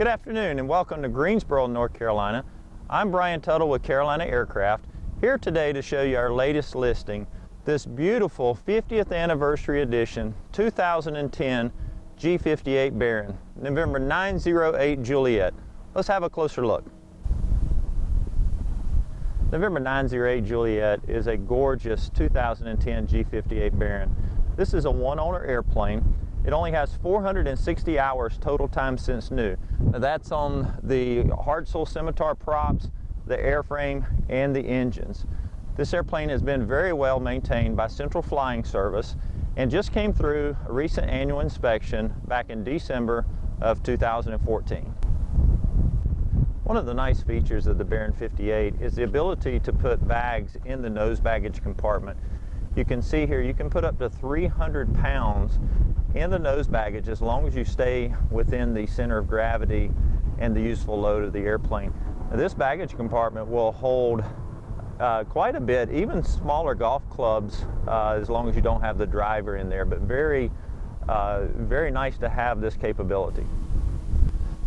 afternoon and welcome to Greensboro, North Carolina. I'm Brian Tuttle with Carolina Aircraft, here today to show you our latest listing, this beautiful 50th anniversary edition 2010 G58 Baron, November 908 Juliet. Let's have a closer look. November 908 Juliet is a gorgeous 2010 G58 Baron. This is a one-owner airplane. It only has 460 hours total time since new. Now that's on the Hartzell Scimitar props, the airframe, and the engines. This airplane has been very well maintained by Central Flying Service and just came through a recent annual inspection back in December of 2014. One of the nice features of the Baron 58 is the ability to put bags in the nose baggage compartment. You can see here you can put up to 300 pounds in the nose baggage as long as you stay within the center of gravity and the useful load of the airplane. Now, this baggage compartment will hold quite a bit, even smaller golf clubs, as long as you don't have the driver in there, but very nice to have this capability.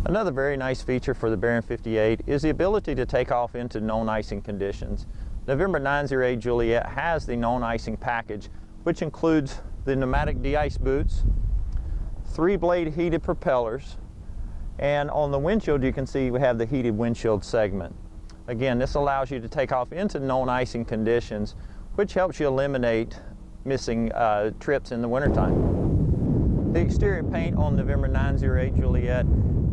Another very nice feature for the Baron 58 is the ability to take off into known icing conditions. November 908 Juliet has the known icing package, which includes the pneumatic de-ice boots, 3-blade heated propellers, and on the windshield you can see we have the heated windshield segment. Again, this allows you to take off into known icing conditions, which helps you eliminate missing trips in the wintertime. The exterior paint on November 908 Juliet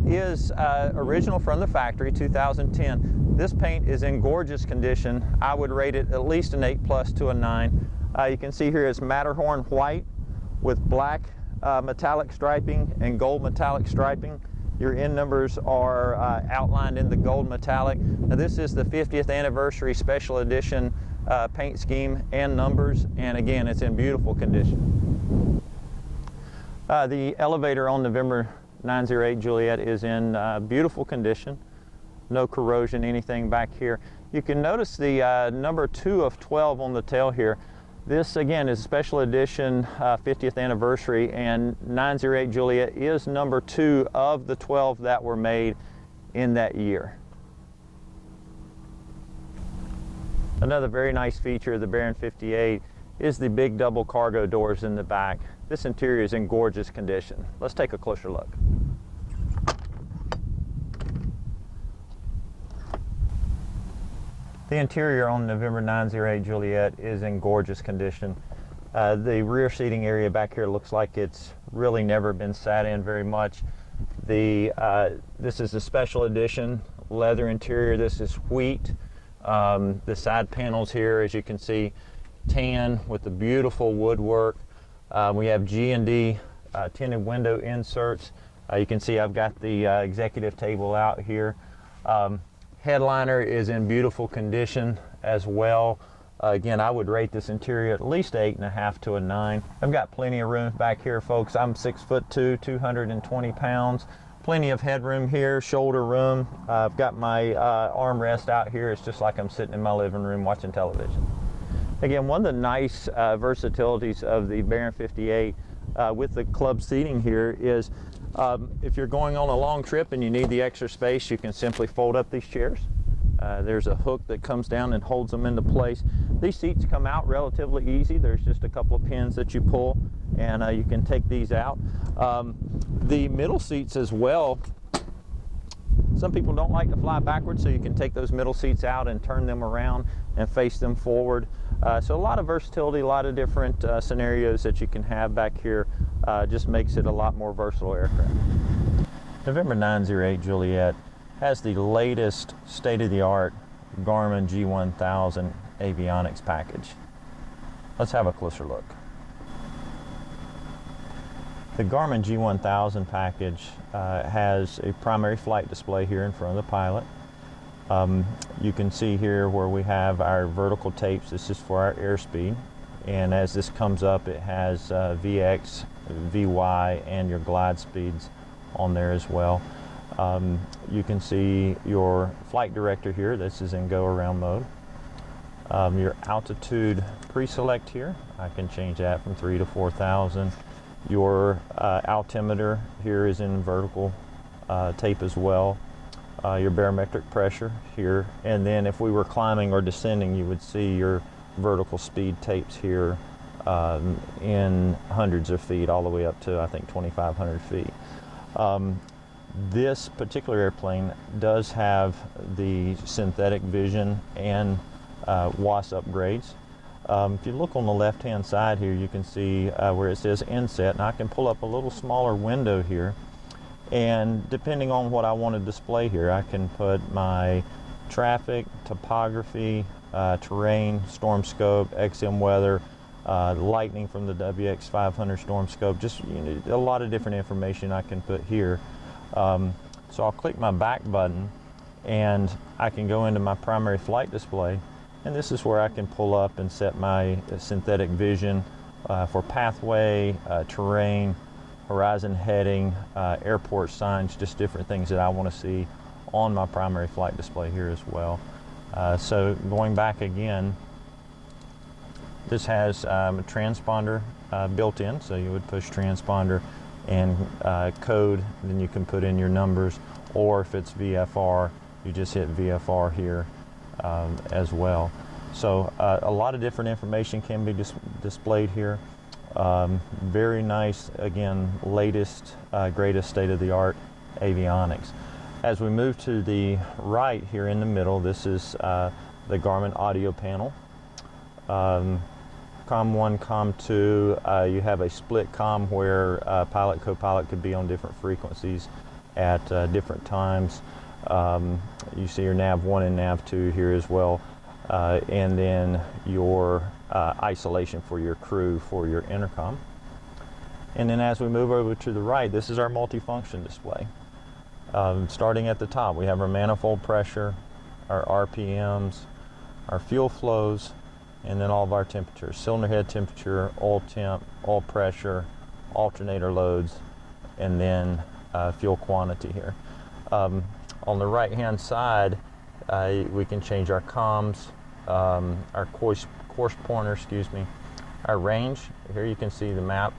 is original from the factory, 2010. This paint is in gorgeous condition. I would rate it at least an 8+ to a 9. You can see here it's Matterhorn white with black metallic striping and gold metallic striping. Your end numbers are outlined in the gold metallic. Now, this is the 50th anniversary special edition paint scheme and numbers, and again it's in beautiful condition. The elevator on November 908 Juliet is in beautiful condition. No corrosion, anything back here. You can notice the number 2 of 12 on the tail here. This again is a special edition 50th anniversary, and 908 Juliet is number 2 of the 12 that were made in that year. Another very nice feature of the Baron 58 is the big double cargo doors in the back. This interior is in gorgeous condition. Let's take a closer look. The interior on November 908 Juliet is in gorgeous condition. The rear seating area back here looks like it's really never been sat in very much. This is a special edition leather interior. This is wheat. The side panels here, as you can see, tan with the beautiful woodwork. We have G&D tinted window inserts. You can see I've got the executive table out here. Headliner is in beautiful condition as well. Again, I would rate this interior at least 8.5 to a 9. I've got plenty of room back here, folks. I'm 6'2", 220 pounds. Plenty of headroom here, shoulder room. I've got my armrest out here. It's just like I'm sitting in my living room watching television. Again, one of the nice versatilities of the Baron 58 with the club seating here is if you're going on a long trip and you need the extra space, you can simply fold up these chairs. There's a hook that comes down and holds them into place. These seats come out relatively easy. There's just a couple of pins that you pull and you can take these out. The middle seats as well, some people don't like to fly backwards, so you can take those middle seats out and turn them around and face them forward. So a lot of versatility, a lot of different scenarios that you can have back here. Just makes it a lot more versatile aircraft. November 908 Juliet has the latest state-of-the-art Garmin G1000 Avionics package. Let's have a closer look. The Garmin G1000 package has a primary flight display here in front of the pilot. You can see here where we have our vertical tapes. This is for our airspeed, and as this comes up it has VX, VY, and your glide speeds on there as well. You can see your flight director here. This is in go around mode. Your altitude pre-select here, I can change that from 3 to 4,000. Your altimeter here is in vertical tape as well. Your barometric pressure here, and then if we were climbing or descending, you would see your vertical speed tapes here in hundreds of feet, all the way up to I think 2,500 feet. This particular airplane does have the synthetic vision and WAS upgrades. If you look on the left hand side here, you can see where it says inset, and I can pull up a little smaller window here, and depending on what I want to display here, I can put my traffic, topography, terrain, storm scope, XM weather, lightning from the WX500 storm scope, just a lot of different information I can put here. So I'll click my back button and I can go into my primary flight display, and this is where I can pull up and set my synthetic vision for pathway, terrain, horizon heading, airport signs, just different things that I want to see on my primary flight display here as well. So going back again, this has a transponder built in, so you would push transponder and code, then you can put in your numbers, or if it's VFR, you just hit VFR here as well. So a lot of different information can be displayed here. Very nice, again, latest, greatest state-of-the-art avionics. As we move to the right here in the middle, this is the Garmin audio panel. COM 1, COM 2, you have a split COM where pilot, co-pilot could be on different frequencies at different times. You see your nav 1 and nav 2 here as well. And then your isolation for your crew for your intercom. And then as we move over to the right, this is our multifunction display. Starting at the top, we have our manifold pressure, our RPMs, our fuel flows, and then all of our temperatures: cylinder head temperature, oil temp, oil pressure, alternator loads, and then fuel quantity here. On the right hand side, we can change our comms, our course pointer, our range. Here you can see the map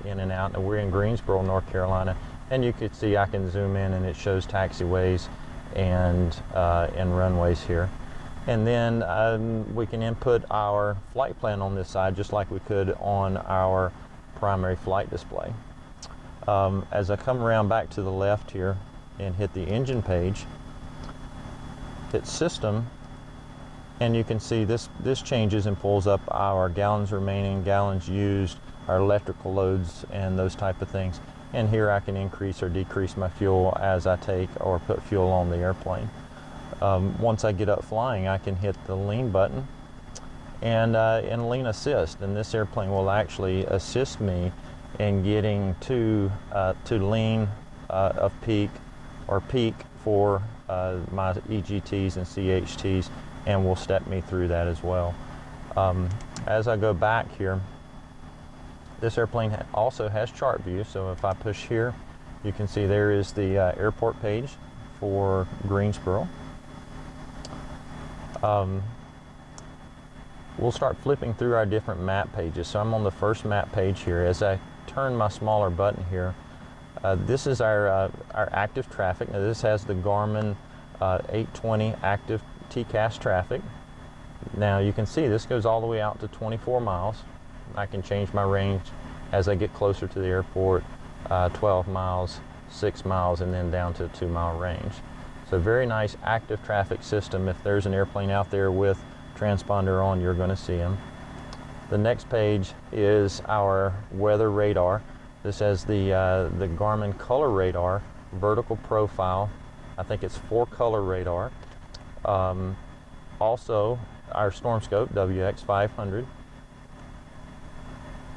in and out. And we're in Greensboro, North Carolina, and you can see I can zoom in and it shows taxiways and runways here. And then we can input our flight plan on this side just like we could on our primary flight display. As I come around back to the left here and hit the engine page, hit system, and you can see this changes and pulls up our gallons remaining, gallons used, our electrical loads, and those type of things. And here I can increase or decrease my fuel as I take or put fuel on the airplane. Once I get up flying, I can hit the lean button and lean assist, and this airplane will actually assist me in getting to lean of peak or peak for my EGTs and CHTs, and will step me through that as well. As I go back here, this airplane also has chart view, so if I push here, you can see there is the airport page for Greensboro. We'll start flipping through our different map pages. So I'm on the first map page here. As I turn my smaller button here, this is our active traffic. Now this has the Garmin 820 active TCAS traffic. Now you can see this goes all the way out to 24 miles. I can change my range as I get closer to the airport, 12 miles, 6 miles, and then down to a 2-mile range. So very nice active traffic system. If there's an airplane out there with transponder on, you're going to see them. The next page is our weather radar. This has the Garmin color radar, vertical profile. I think it's 4-color radar. Also our storm scope, WX500.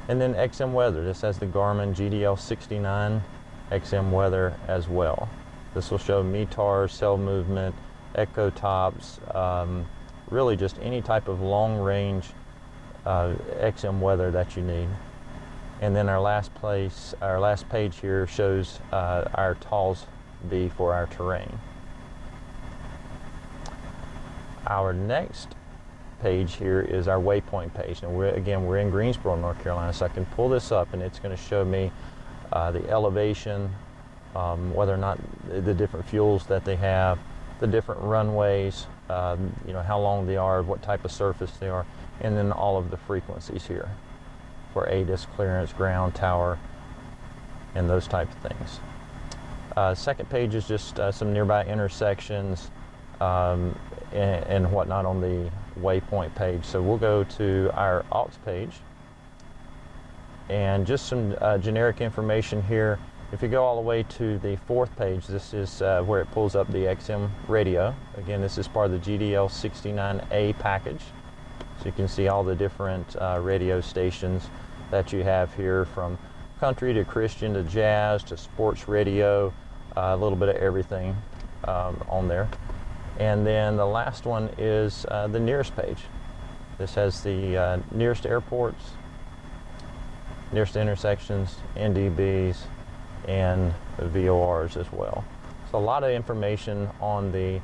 And then XM weather. This has the Garmin GDL69 XM weather as well. This will show METAR, cell movement, echo tops, really just any type of long range XM weather that you need. And then our last page here shows our TALS B for our terrain. Our next page here is our waypoint page. And we're in Greensboro, North Carolina, so I can pull this up and it's going to show me the elevation, whether or not the different fuels that they have, the different runways, you know, how long they are, what type of surface they are, and then all of the frequencies here for ATIS, clearance, ground, tower, and those type of things. Second page is just some nearby intersections and whatnot on the waypoint page. So we'll go to our aux page and just some generic information here. If you go all the way to the fourth page, this is where it pulls up the XM radio. Again, this is part of the GDL69A package. So you can see all the different radio stations that you have here, from country to Christian to jazz to sports radio, a little bit of everything on there. And then the last one is the nearest page. This has the nearest airports, nearest intersections, NDBs, and the VORs as well. So a lot of information on the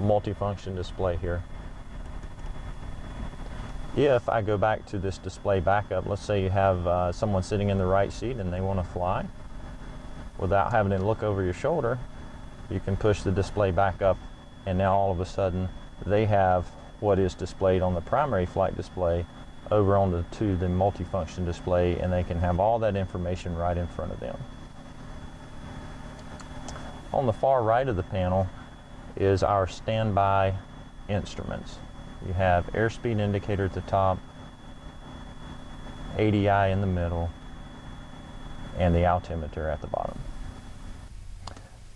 multifunction display here. If I go back to this display backup, let's say you have someone sitting in the right seat and they want to fly, without having to look over your shoulder, you can push the display back up, and now all of a sudden they have what is displayed on the primary flight display over onto the multifunction display, and they can have all that information right in front of them. On the far right of the panel is our standby instruments. You have airspeed indicator at the top, ADI in the middle, and the altimeter at the bottom.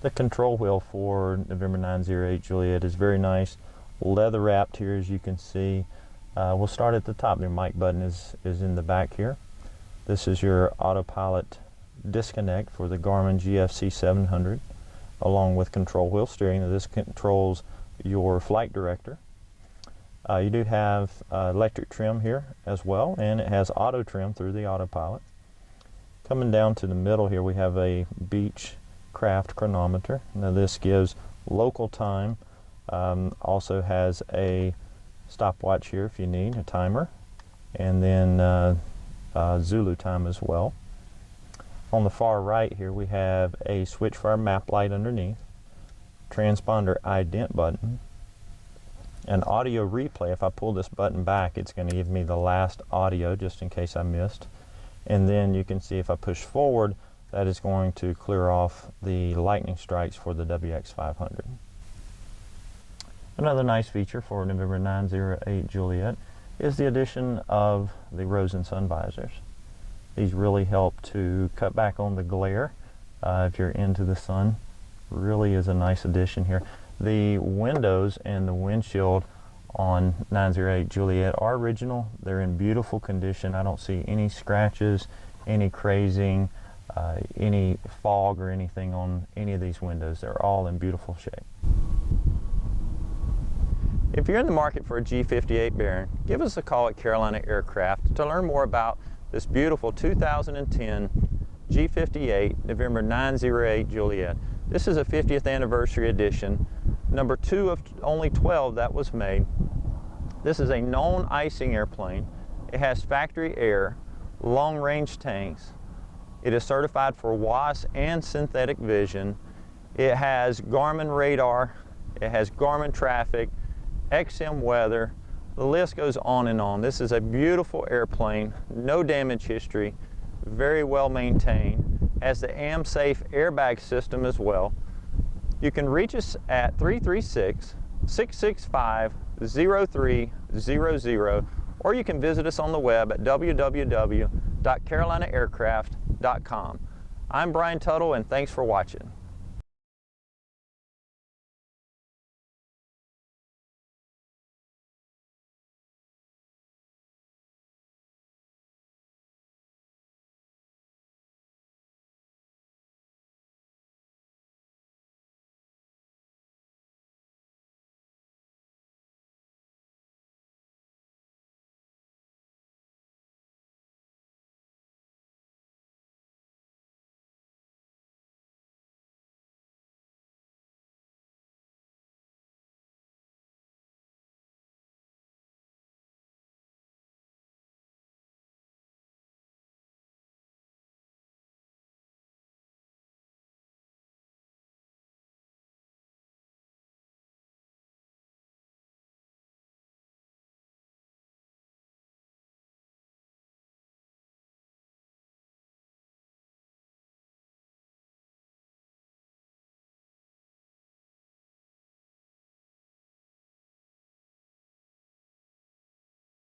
The control wheel for November 908 Juliet is very nice, leather wrapped here, as you can see. We'll start at the top. The mic button is in the back here. This is your autopilot disconnect for the Garmin GFC 700, along with control wheel steering. This controls your flight director. You do have electric trim here as well, and it has auto trim through the autopilot. Coming down to the middle here, we have a Aicraft chronometer. Now this gives local time, also has a stopwatch here if you need, a timer, and then Zulu time as well. On the far right here, we have a switch for our map light underneath, transponder ident button, an audio replay. If I pull this button back, it's going to give me the last audio just in case I missed. And then you can see if I push forward, that is going to clear off the lightning strikes for the WX500. Another nice feature for November 908 Juliet is the addition of the rose and sun visors. These really help to cut back on the glare if you're into the sun. Really is a nice addition here. The windows and the windshield on 908 Juliet are original. They're in beautiful condition. I don't see any scratches, any crazing, any fog or anything on any of these windows. They're all in beautiful shape. If you're in the market for a G58 Baron, give us a call at Carolina Aircraft to learn more about this beautiful 2010 G58 November 908 Juliet. This is a 50th anniversary edition, number 2 of only 12 that was made. This is a known icing airplane. It has factory air, long-range tanks. It is certified for WAAS and synthetic vision. It has Garmin radar. It has Garmin traffic, XM weather. The list goes on and on. This is a beautiful airplane, no damage history, very well maintained. Has the AmSafe airbag system as well. You can reach us at 336-665-0300, or you can visit us on the web at www.carolinaAircraft.com. I'm Brian Tuttle, and thanks for watching.